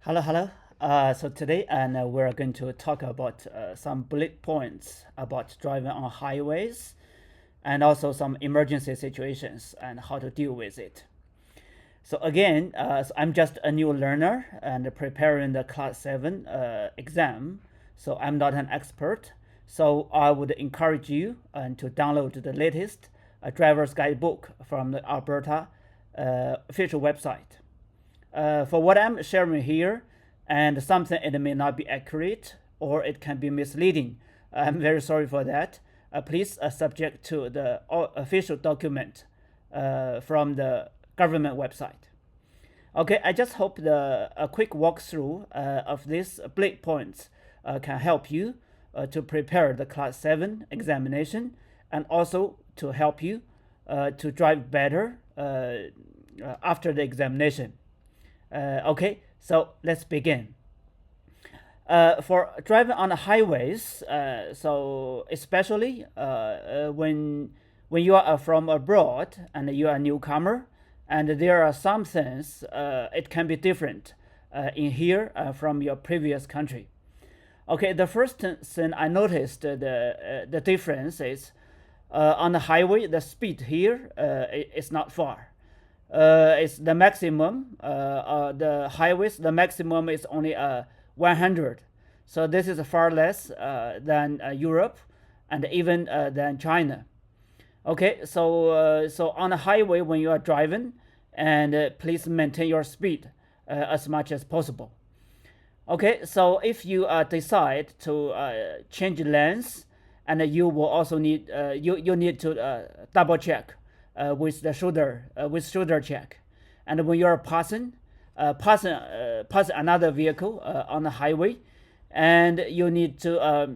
Hello, hello. So today we're going to talk about some bullet points about driving on highways and also some emergency situations and how to deal with it. So again, so I'm just a new learner and preparing the Class 7 exam. So I'm not an expert. So I would encourage you to download the latest driver's guidebook from the Alberta official website. For what I'm sharing here, and something it may not be accurate or it can be misleading. I'm very sorry for that. Please subject to the official document from the government website. Okay, I just hope a quick walkthrough of these bullet points can help you to prepare the Class 7 examination and also to help you to drive better after the examination. Okay, so let's begin. For driving on the highways, so especially when you are from abroad and you are a newcomer, and there are some things it can be different in here from your previous country. Okay, the first thing I noticed the difference is on the highway the speed here is not far. It's the maximum. The highways, the maximum is only 100. So this is far less than Europe and even than China. Okay, so on the highway when you are driving, and please maintain your speed as much as possible. Okay, so if you decide to change lanes, and you will also need you need to double check with the shoulder check, and when you are passing another vehicle on the highway, and you need to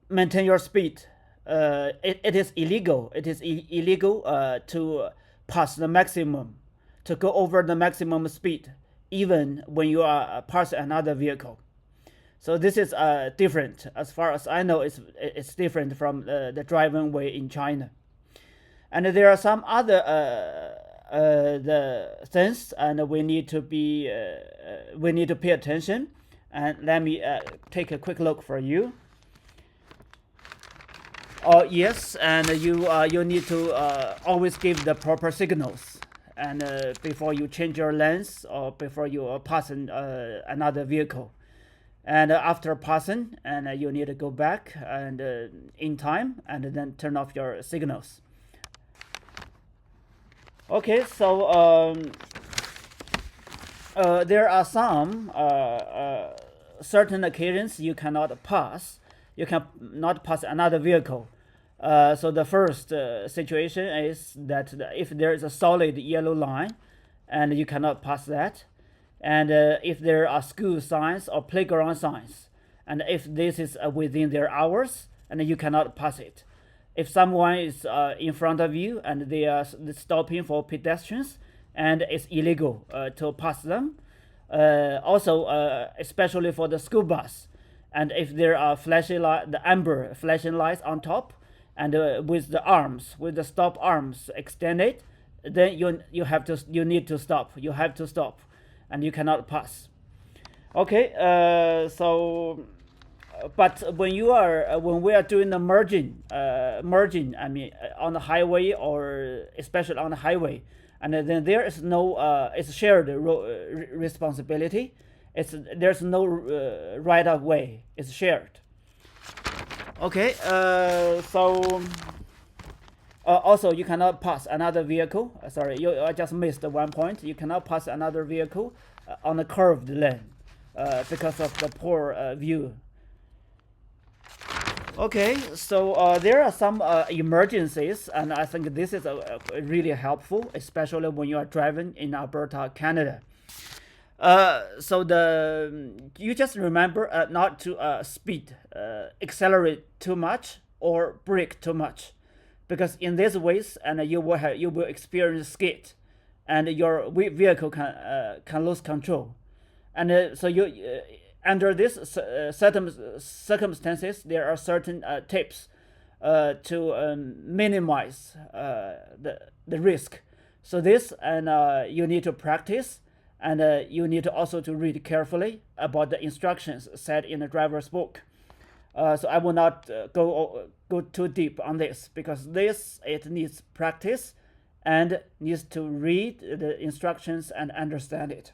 maintain your speed. It is illegal. It is illegal to pass the maximum, to go over the maximum speed, even when you are passing another vehicle. So this is different. As far as I know, it's different from the driving way in China. And there are some other the things, and we need to pay attention. And let me take a quick look for you. Oh yes, and you need to always give the proper signals, and before you change your lanes or before you pass another vehicle, and after passing, and you need to go back and in time, and then turn off your signals. Okay, so there are some certain occasions you cannot pass. You cannot pass another vehicle. So the first situation is that if there is a solid yellow line, and you cannot pass that, and if there are school signs or playground signs, and if this is within their hours, and you cannot pass it. If someone is in front of you and they are stopping for pedestrians, and it's illegal to pass them. Also, especially for the school bus, and if there are flashing light, the amber flashing lights on top, and with the stop arms extended, then you need to stop. You have to stop, and you cannot pass. Okay, but when we are doing the merging, I mean, on the highway, or especially on the highway, and then there is no it's shared responsibility. There's no right of way. It's shared. Okay, so also you cannot pass another vehicle. Sorry, I just missed one point. You cannot pass another vehicle on a curved lane because of the poor view. Okay, so there are some emergencies, and I think this is really helpful, especially when you are driving in Alberta, Canada. So you just remember not to accelerate too much or brake too much, because in these ways, and you will experience skid, and your vehicle can lose control, and so you under these circumstances, there are certain tips to minimize the risk. So this, and you need to practice and you need to also to read carefully about the instructions set in the driver's book. So I will not go too deep on this, because it needs practice and needs to read the instructions and understand it.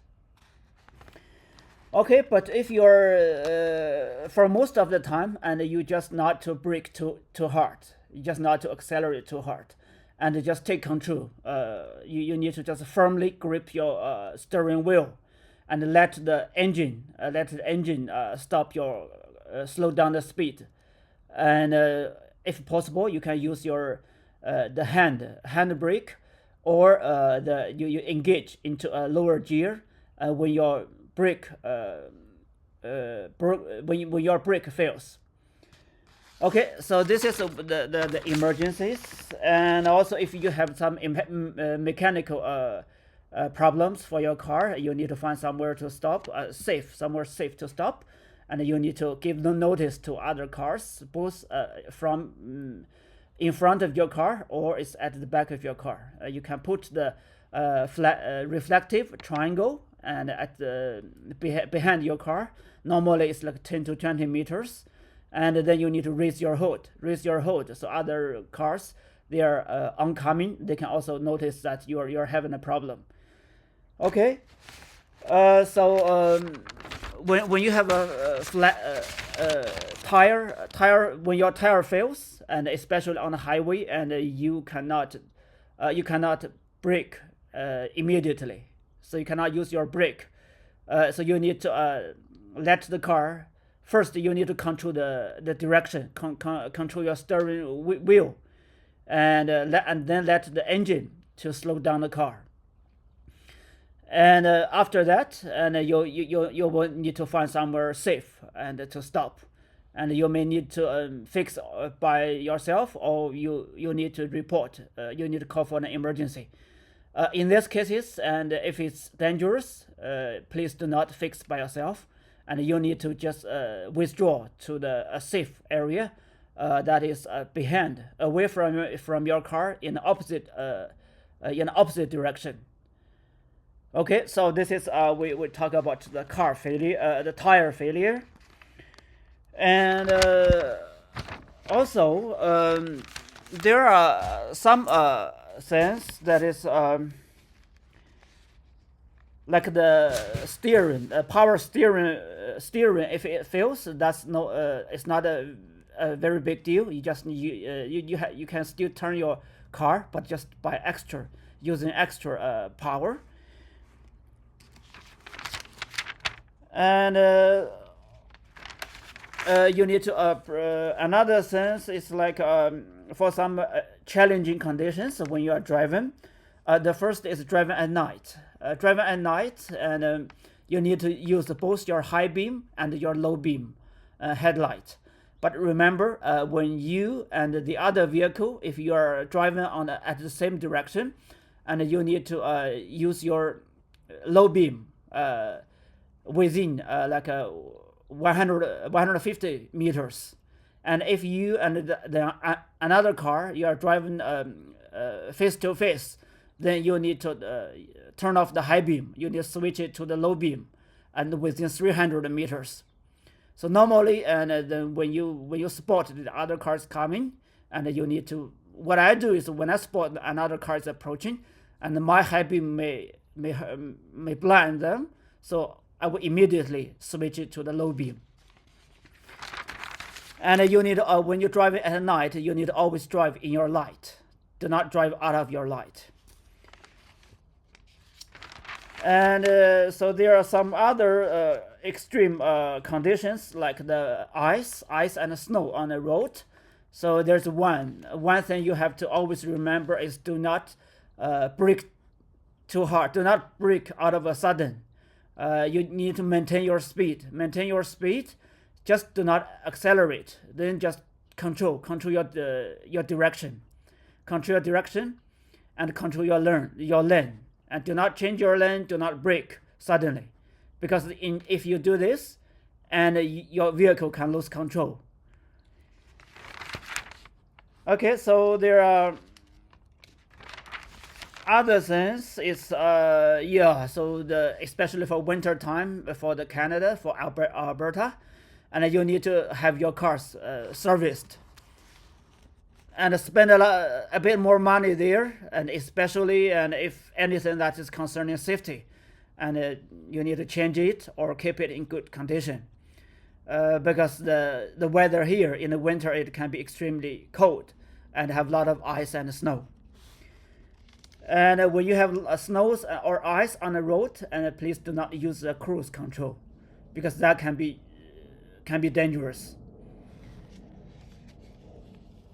Okay, but if you're for most of the time, and you just not to brake too hard, you just not to accelerate too hard, and just take control. You need to just firmly grip your steering wheel, and let the engine stop your slow down the speed, and if possible, you can use your the hand brake, or you engage into a lower gear when your brake when your brake fails. Okay, so this is the emergencies, and also if you have some mechanical problems for your car, you need to find somewhere to stop, somewhere safe to stop, and you need to give the notice to other cars, both from in front of your car or it's at the back of your car. You can put the reflective triangle and at the behind your car. Normally it's like 10 to 20 meters, and then you need to raise your hood, so other cars, they are oncoming, they can also notice that you're having a problem. Okay, so when you have a flat tire, when your tire fails, and especially on the highway, and you cannot brake immediately, so you cannot use your brake. So you need to let the car, first you need to control the direction, control your steering wheel, and then let the engine to slow down the car. And after that, and you will need to find somewhere safe and to stop, and you may need to fix by yourself, or you need to report. You need to call for an emergency. In these cases, and if it's dangerous, please do not fix by yourself, and you need to just withdraw to a safe area that is behind, away from your car, in the opposite direction. Okay, so this is we talk about the car failure, the tire failure, and also there are some things that is like the steering, power steering. If it fails, that's no, it's not a very big deal. You just you can still turn your car, but just by using extra power. And you need to another sense is like for some challenging conditions when you are driving. The first is driving at night. And you need to use both your high beam and your low beam headlight. But remember, when you and the other vehicle, if you are driving at the same direction, and you need to use your low beam within like 150 meters. And if you and another car, you are driving face to face, then you need to turn off the high beam. You need to switch it to the low beam, and within 300 meters. So normally, and then when you spot the other cars coming, and you need to, what I do is when I spot another car is approaching, and my high beam may blind them, so I will immediately switch it to the low beam. And you need when you're driving at night, you need to always drive in your light. Do not drive out of your light. And so there are some other extreme conditions, like the ice and snow on the road. So there's one thing you have to always remember is do not brake too hard. Do not brake out of a sudden. You need to maintain your speed. Just do not accelerate. Then just control your direction. Control your direction, and control your lane. And do not change your lane. Do not brake suddenly, because if you do this, and your vehicle can lose control. Okay, so there are Other things is yeah, so the especially for winter time for the Canada for Alberta, and you need to have your cars serviced and spend a bit more money there, and especially and if anything that is concerning safety, and you need to change it or keep it in good condition. Because the weather here in the winter it can be extremely cold and have a lot of ice and snow. And when you have snows or ice on the road, and please do not use the cruise control, because that can be dangerous.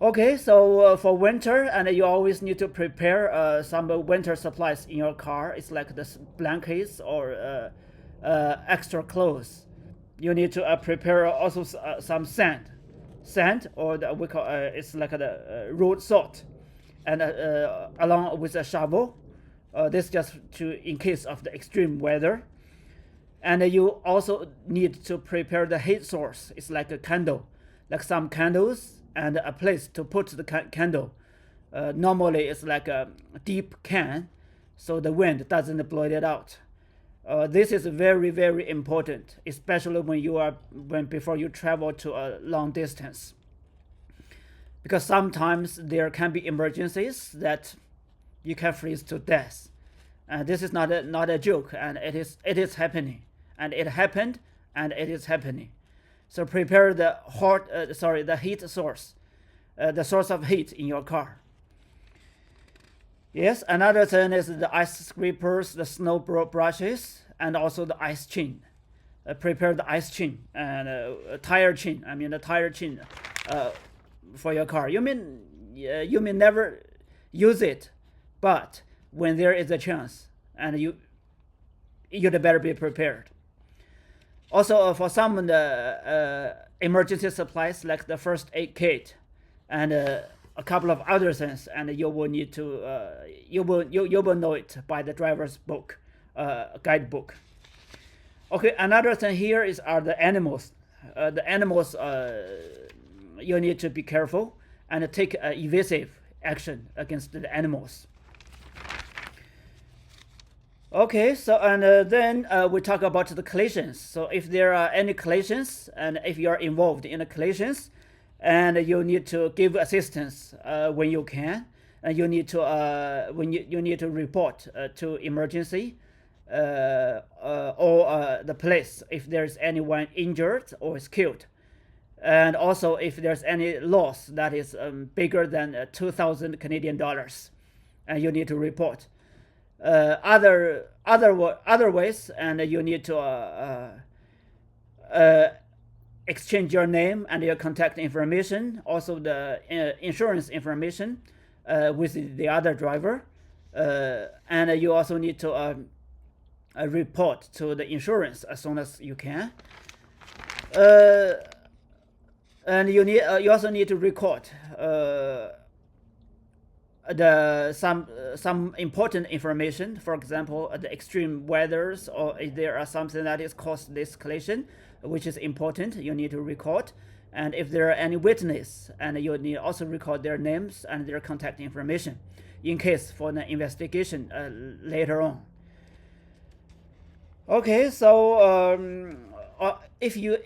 Okay, so for winter, and you always need to prepare some winter supplies in your car. It's like the blankets or extra clothes. You need to prepare also some sand, or we call it's like the road salt, and along with a shovel. This just to in case of the extreme weather. And you also need to prepare the heat source. It's like a candle, like some candles and a place to put the candle. Normally it's like a deep can, so the wind doesn't blow it out. This is very important, especially when before you travel to a long distance, because sometimes there can be emergencies that you can freeze to death. And this is not a joke, and it is happening, and it happened, and it is happening. So prepare the heat source, the source of heat in your car. Yes, another thing is the ice scrapers, the snow brushes, and also the ice chain. Prepare the ice chain and tire chain. I mean the tire chain for your car. You may never use it, but when there is a chance, and you'd better be prepared. Also, for some of the emergency supplies like the first aid kit and a couple of other things, and you will need to you will know it by the driver's book, guidebook. Okay, another thing here are the animals. The animals you need to be careful and take evasive action against the animals. Okay, so and then we talk about the collisions. So if there are any collisions, and if you are involved in the collisions, and you need to give assistance when you can, and you need to you need to report to emergency or the police if there's anyone injured or is killed, and also if there's any loss that is bigger than 2,000 Canadian dollars, and you need to report. Other ways, and you need to exchange your name and your contact information, also the insurance information with the other driver, and you also need to report to the insurance as soon as you can. And you also need to record some important information. For example, the extreme weathers, or if there are something that is caused this collision, which is important, you need to record. And if there are any witness, and you need also record their names and their contact information, in case for the investigation later on. Okay, so if you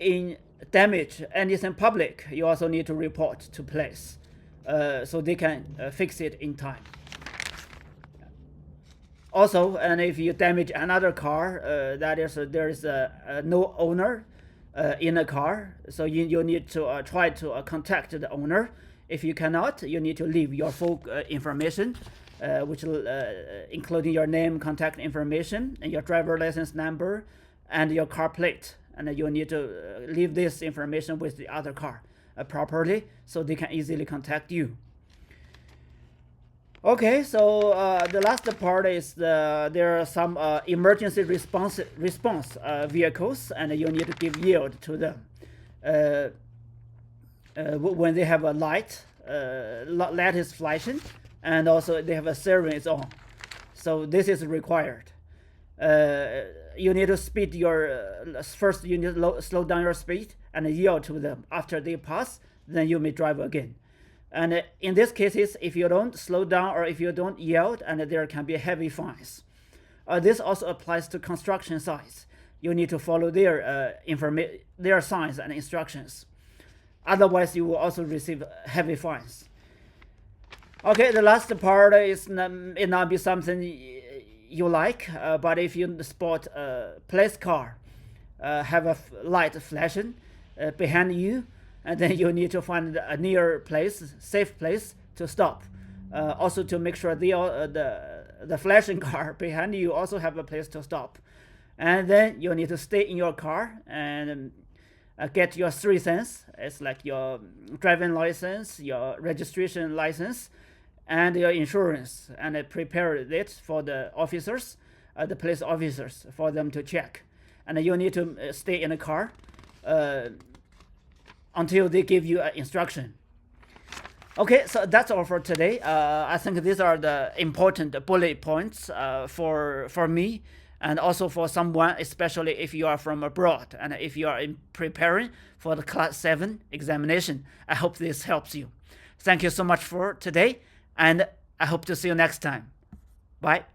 damage anything public, you also need to report to police. So they can fix it in time. Also, and if you damage another car, that is there is no owner in a car, so you need to try to contact the owner. If you cannot, you need to leave your full information, which will including your name, contact information, and your driver license number, and your car plate. And you need to leave this information with the other car properly, so they can easily contact you. Okay, so the last part is there are some emergency response vehicles, and you need to give yield to them when they have a light is flashing, and also they have a siren is on. So this is required. You need to speed your first. You need to slow down your speed and yield to them. After they pass, then you may drive again. And in these cases, if you don't slow down or if you don't yield, and there can be heavy fines. This also applies to construction sites. You need to follow their signs and instructions. Otherwise, you will also receive heavy fines. Okay, the last part it not be something you like, but if you spot a police car have a light flashing behind you, and then you need to find a near place, safe place to stop. Also to make sure the flashing car behind you also have a place to stop. And then you need to stay in your car and get your 3 cents. It's like your driving license, your registration license, and your insurance, and prepare it for the officers, the police officers, for them to check. And you need to stay in the car until they give you an instruction. Okay, so that's all for today. I think these are the important bullet points for me, and also for someone, especially if you are from abroad and if you are preparing for the Class 7 examination. I hope this helps you. Thank you so much for today, and I hope to see you next time. Bye.